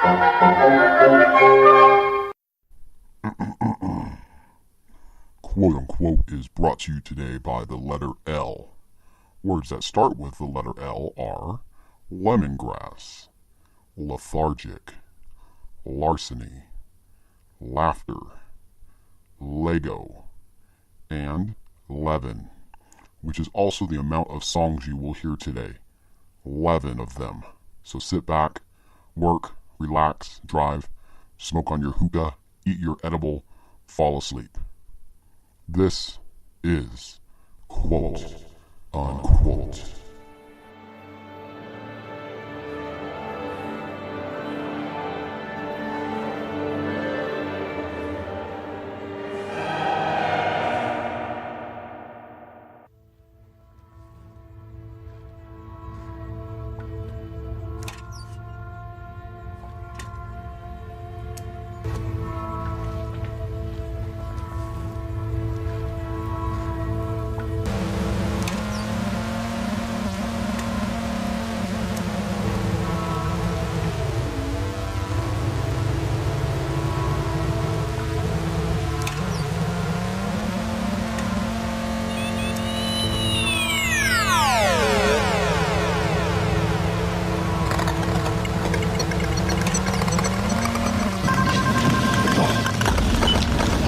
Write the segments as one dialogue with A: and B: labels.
A: Quote Unquote is brought to you today by the letter L. Words that start with the letter L are lemongrass, lethargic, larceny, laughter, Lego, and leaven, which is also the amount of songs you will hear today. 11 of them. So sit back, work, relax, drive, smoke on your hookah, eat your edible, fall asleep. This is Quote Unquote.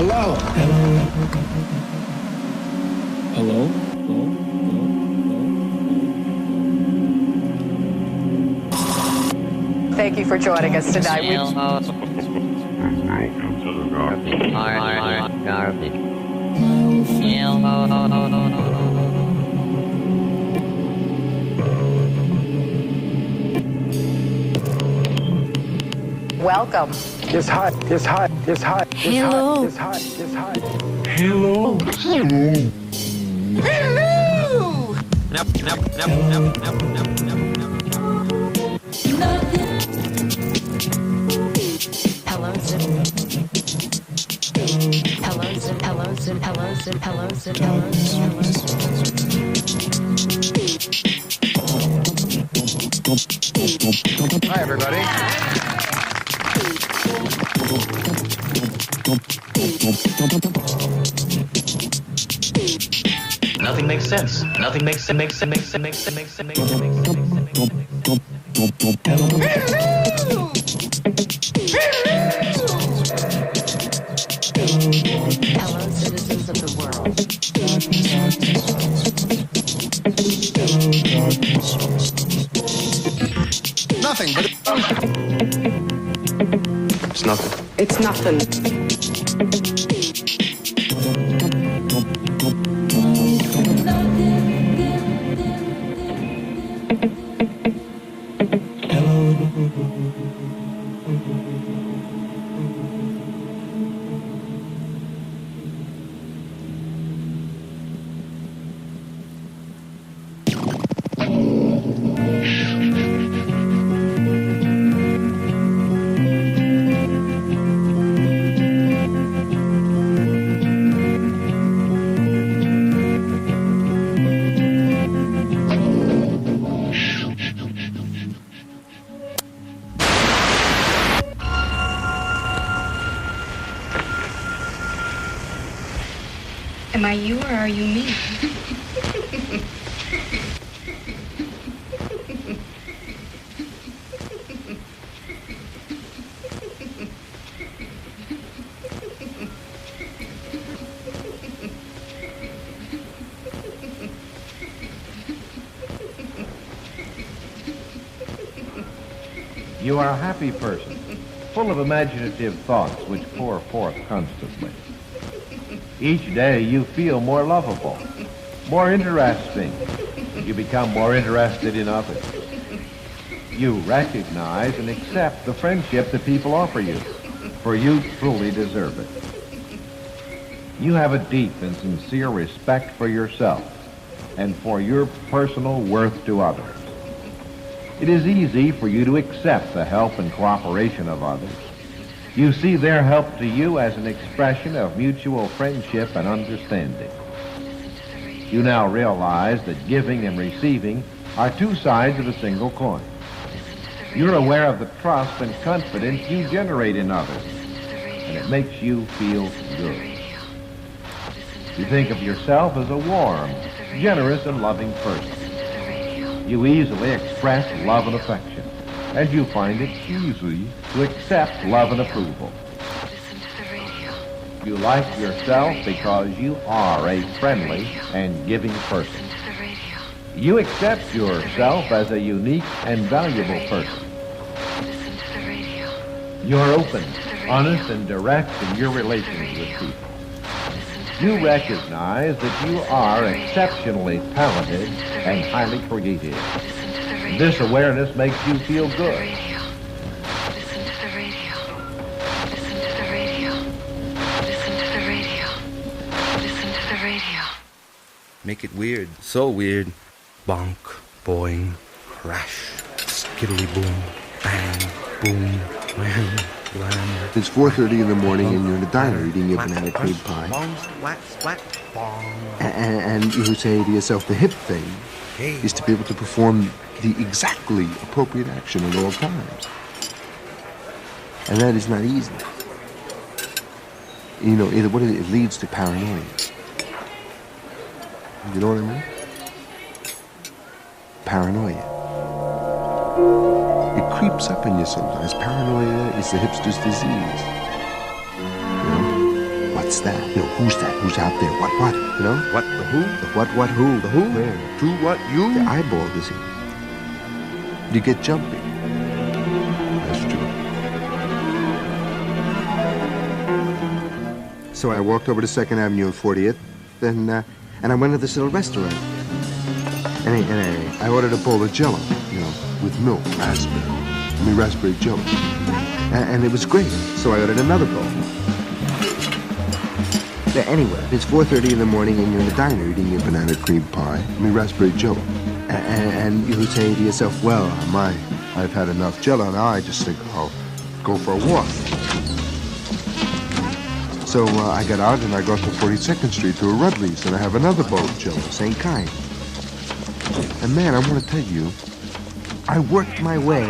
B: Hello? Hello?
C: Thank you for joining us tonight. Welcome.
B: It's hot.
C: Hello.
B: Hello.
D: Hi, everybody. Nothing makes sense. Nothing makes sense.
C: Hello, citizens of the world.
D: Nothing, but it's nothing.
C: It's nothing.
E: Am I you or are you me?
F: You are a happy person, full of imaginative thoughts which pour forth constantly. Each day you feel more lovable, more interesting. You become more interested in others. You recognize and accept the friendship that people offer you, for you truly deserve it. You have a deep and sincere respect for yourself and for your personal worth to others. It is easy for you to accept the help and cooperation of others. You see their help to you as an expression of mutual friendship and understanding. You now realize that giving and receiving are two sides of a single coin. You're aware of the trust and confidence you generate in others, and it makes you feel good. You think of yourself as a warm, generous, and loving person. You easily express love and affection, and you find it easy to accept love and approval. You like yourself because you are a friendly and giving person. You accept yourself as a unique and valuable person. You're open, honest, and direct in your relations with people. You recognize that you are exceptionally talented and highly creative. This awareness makes you feel good.
G: Make it weird. So weird. Bonk, boing, crash, skiddly boom, bang, boom, wham, blam.
H: It's 4:30 in the morning and you're in a diner eating your banana cream pie. And you say to yourself, the hip thing is to be able to perform the exactly appropriate action at all times. And that is not easy. You know, it leads to paranoia. You know what I mean? Paranoia. It creeps up in you sometimes. Paranoia is the hipster's disease. You know? What's that? You know, who's that? Who's out there? What? You know?
G: What, the who?
H: The what, who? The who?
G: Where? To what, you?
H: The eyeball disease. You get jumpy. That's true. So I walked over to 2nd Avenue and 40th, and I went to this little restaurant. And I ordered a bowl of Jell-O, you know, with milk, raspberry Jell-O. And it was great, so I ordered another bowl. Anyway, it's 4:30 in the morning and you're in a diner eating your banana cream pie, raspberry Jell-O. And you say to yourself, well, I've had enough Jell-O, now I just think I'll go for a walk. So I got out and I go to 42nd Street to a Rudley's and I have another bowl of Jell-O, same kind. And man, I want to tell you, I worked my way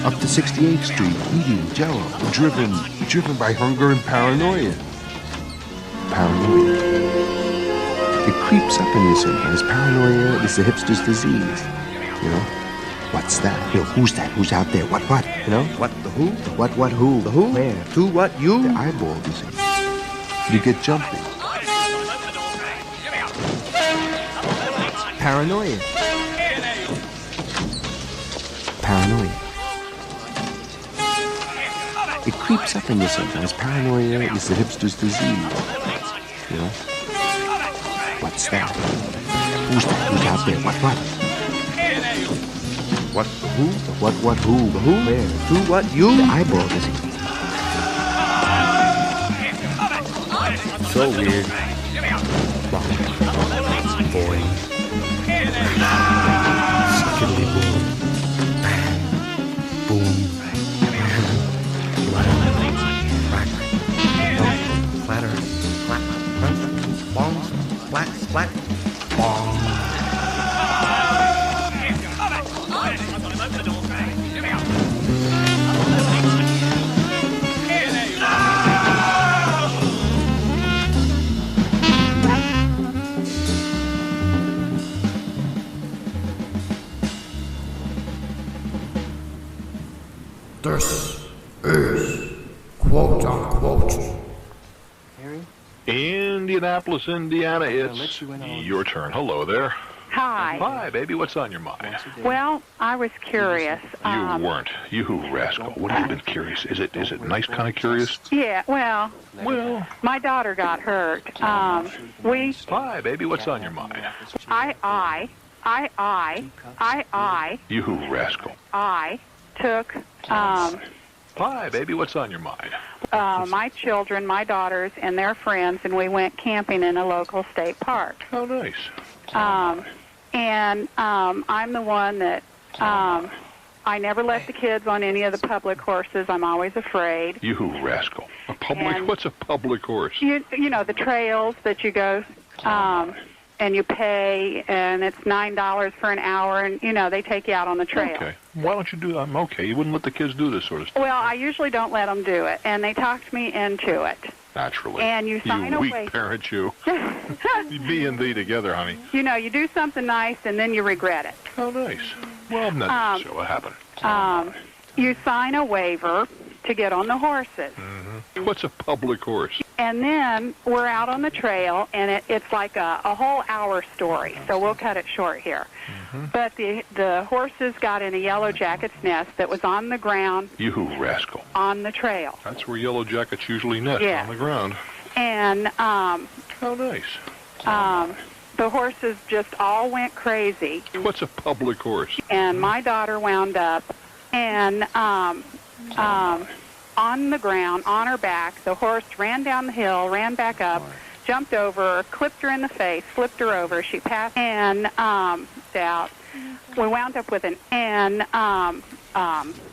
H: up to 68th Street eating Jell-O, driven by hunger and paranoia. Paranoia. It creeps up in you sometimes. Paranoia is the hipster's disease. You know? What's that? You know, who's that? Who's out there? What? You know?
G: What, the who?
H: The what, who?
G: The who?
H: Where?
G: To what, you?
H: The eyeball disease. You get jumpy. Paranoia. Paranoia. It creeps up in you sometimes. Paranoia is the hipster's disease. You know? What's that? Who's that? Who's out there? What?
G: What, the who?
H: The what, who?
G: The who?
H: Where?
G: To what, you?
H: The eyeball disease.
G: So weird. Bonk, boing, skiddly boom, bang, boom, wham, blam, crack, thump, clatter, clap, crunch, bong, splat, splat, bong.
I: This is quote unquote.
J: Indianapolis, Indiana, it's your turn. Hello there.
K: Hi.
J: Hi, baby. What's on your mind?
K: Well, I was curious.
J: You weren't. You rascal. What have you been curious? Is it nice kind of curious?
K: Yeah, well, my daughter got hurt.
J: Hi, baby. What's on your mind? You rascal.
K: I took,
J: Hi, baby. What's on your mind?
K: my children, my daughters, and their friends, and we went camping in a local state park.
J: Oh, nice.
K: I'm the one that, I never let the kids on any of the public horses. I'm always afraid.
J: You rascal. A public? What's a public horse?
K: You know, the trails that you go, and you pay, and it's $9 for an hour, and, they take you out on the trail.
J: Okay. Why don't you do that? Okay, you wouldn't let the kids do this sort of stuff.
K: Well, I usually don't let them do it, and they talked me into it.
J: Naturally.
K: And you sign
J: You
K: a
J: weak
K: waiver.
J: parent, you. Me and thee together, honey.
K: You do something nice, and then you regret it.
J: Oh, nice. Well, not so. What happened?
K: You sign a waiver to get on the horses.
J: Mm-hmm. What's a public horse?
K: And then we're out on the trail, and it's like a whole hour story, so we'll cut it short here.
J: Mm-hmm.
K: But the horses got in a yellow jacket's nest that was on the ground.
J: You rascal.
K: On the trail.
J: That's where yellow jackets usually nest, on the ground.
K: And,
J: how nice.
K: The horses just all went crazy.
J: What's a public horse?
K: And my daughter wound up, and on the ground, on her back, the horse ran down the hill, ran back up, jumped over her, clipped her in the face, flipped her over. She passed and out. We wound up with an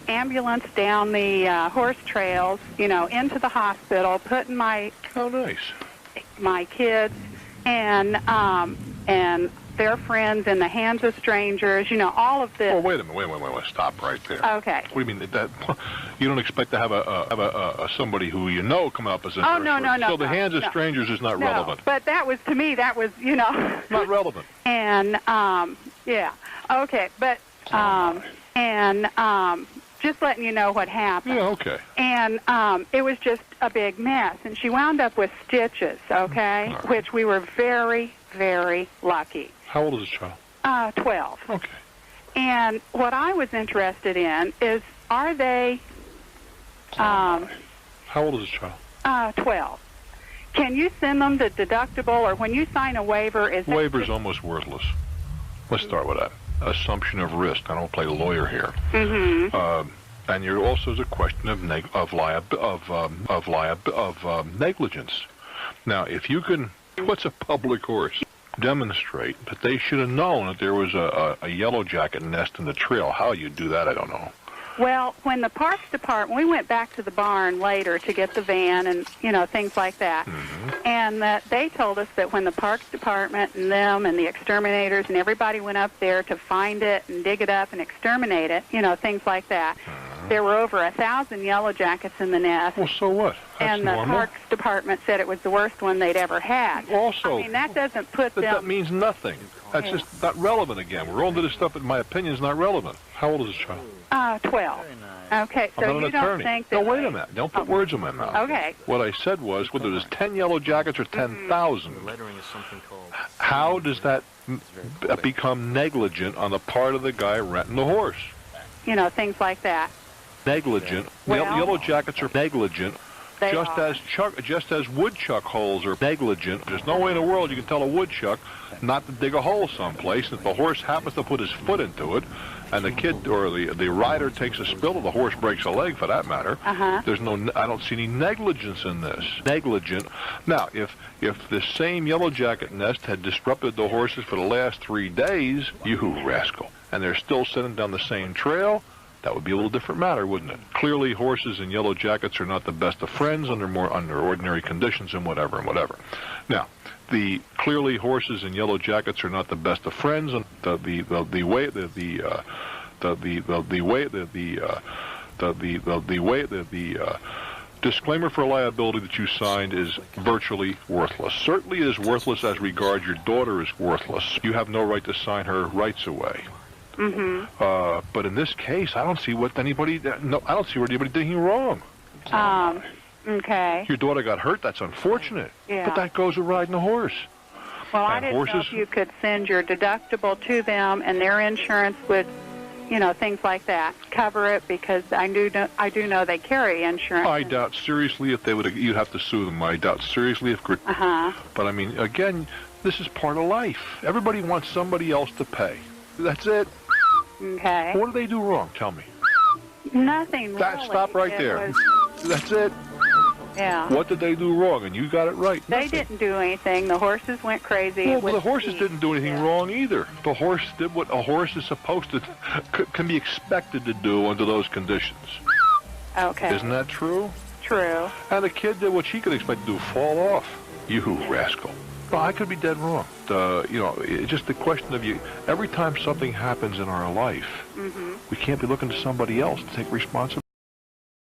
K: ambulance down the horse trails, into the hospital, putting my kids and their friends in the hands of strangers, all of this.
J: Oh, wait a minute, wait, stop right there.
K: Okay.
J: What do you mean that you don't expect to have a somebody who come up as a
K: Oh, no.
J: So the hands of strangers is not relevant.
K: But that was, to me, not
J: relevant.
K: And okay, but just letting you know what happened.
J: Yeah, okay.
K: And it was just a big mess, and she wound up with stitches, okay,
J: right.
K: Which we were very, very lucky.
J: How old is this child?
K: 12.
J: Okay.
K: And what I was interested in is, are they...
J: How old is this child?
K: 12. Can you send them the deductible, or when you sign a waiver, is that...
J: Waiver's almost worthless. Let's start with that. Assumption of risk. I don't play lawyer here.
K: Mm-hmm.
J: And you're also is a question of negligence. Now, if you can, what's a public horse? Demonstrate that they should have known that there was a yellow jacket nest in the trail. How you do that, I don't know.
K: Well, when the Parks Department, we went back to the barn later to get the van and, things like that.
J: Mm-hmm.
K: And they told us that when the Parks Department and them and the exterminators and everybody went up there to find it and dig it up and exterminate it, things like that, there were over 1,000 yellow jackets in the nest.
J: Well, so what? That's
K: and the
J: normal.
K: Parks Department said it was the worst one they'd ever had.
J: Also,
K: I mean, that doesn't put them...
J: That means nothing. That's just not relevant again. We're all into this stuff that, in my opinion, is not relevant. How old is this child?
K: 12. Okay, so
J: I'm not
K: you
J: an
K: don't
J: attorney.
K: think that...
J: No, wait a minute. Don't put words in my mouth.
K: Okay.
J: What I said was, whether there's 10 yellow jackets or 10,000, how does that become negligent on the part of the guy renting the horse?
K: Things like that.
J: Negligent.
K: Well,
J: yellow jackets are negligent.
K: They
J: Just as woodchuck holes are negligent. There's no way in the world you can tell a woodchuck not to dig a hole someplace. If the horse happens to put his foot into it, and the kid or the rider takes a spill, or the horse breaks a leg, for that matter, there's I don't see any negligence in this. Negligent. Now, if the same yellow jacket nest had disrupted the horses for the last 3 days, you rascal, and they're still sitting down the same trail, that would be a little different matter, wouldn't it? Clearly, horses and yellow jackets are not the best of friends under ordinary conditions and whatever. Now, clearly horses and yellow jackets are not the best of friends, and the disclaimer for liability that you signed is virtually worthless. Certainly, it is worthless as regards your daughter is worthless. You have no right to sign her rights away.
K: Mm-hmm.
J: But in this case, I don't see what anybody. No, I don't see where anybody did anything wrong.
K: Okay.
J: Your daughter got hurt. That's unfortunate.
K: Yeah.
J: But that goes with riding a horse.
K: Well, I didn't know if you could send your deductible to them, and their insurance would, things like that, cover it, because I do know they carry insurance.
J: I doubt seriously if they would. You'd have to sue them. I doubt seriously if. But I mean, again, this is part of life. Everybody wants somebody else to pay. That's it.
K: Okay.
J: What do they do wrong? Tell me.
K: Nothing really.
J: Stop right there. That's it.
K: Yeah.
J: What did they do wrong? And you got it right.
K: They didn't do anything. The horses went crazy.
J: Well, the horses didn't do anything wrong either. The horse did what a horse is supposed to, can be expected to do under those conditions.
K: Okay.
J: Isn't that true?
K: True.
J: And the kid did what she could expect to do, fall off. You rascal. Well, I could be dead wrong. It's just the question of you. Every time something happens in our life, we can't be looking to somebody else to take responsibility.